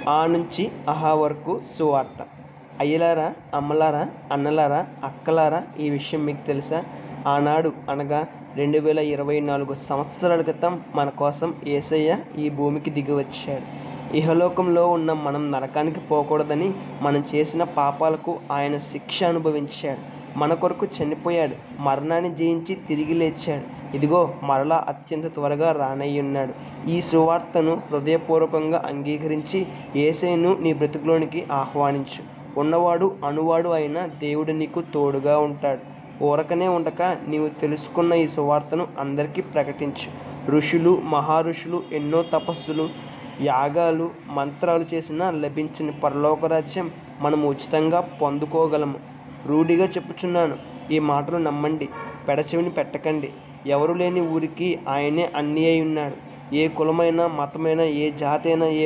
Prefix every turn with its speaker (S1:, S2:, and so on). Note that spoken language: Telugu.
S1: ఆ నుంచి అహా వరకు సువార్త. అయ్యలారా, అమ్మలారా, అన్నలారా, అక్కలారా, ఈ విషయం మీకు తెలుసా? ఆనాడు అనగా 2024 సంవత్సరాల క్రితం మన కోసం యేసయ్య ఈ భూమికి దిగివచ్చాడు. ఇహలోకంలో ఉన్న మనం నరకానికి పోకూడదని మనం చేసిన పాపాలకు ఆయన శిక్ష అనుభవించాడు. మన కొరకు చనిపోయాడు. మరణాన్ని జయించి తిరిగి లేచాడు. ఇదిగో మరలా అత్యంత త్వరగా రానయ్యున్నాడు. ఈ సువార్తను హృదయపూర్వకంగా అంగీకరించి యేసయ్యను నీ బ్రతుకులోనికి ఆహ్వానించు. ఉన్నవాడు అనువాడు అయిన దేవుడు నీకు తోడుగా ఉంటాడు. ఊరకనే ఉండక నీవు తెలుసుకున్న ఈ సువార్తను అందరికీ ప్రకటించు. ఋషులు, మహారుషులు ఎన్నో తపస్సులు, యాగాలు, మంత్రాలు చేసినా లభించని పరలోకరాజ్యం మనం ఉచితంగా పొందుకోగలము. రూఢిగా చెప్పుచున్నాను, ఈ మాటలు నమ్మండి, పెడచెవిని పెట్టకండి. ఎవరు లేని ఊరికి ఆయనే అన్నీ అయి ఉన్నాడు. ఏ కులమైనా, మతమైనా, ఏ జాతి అయినా, ఏ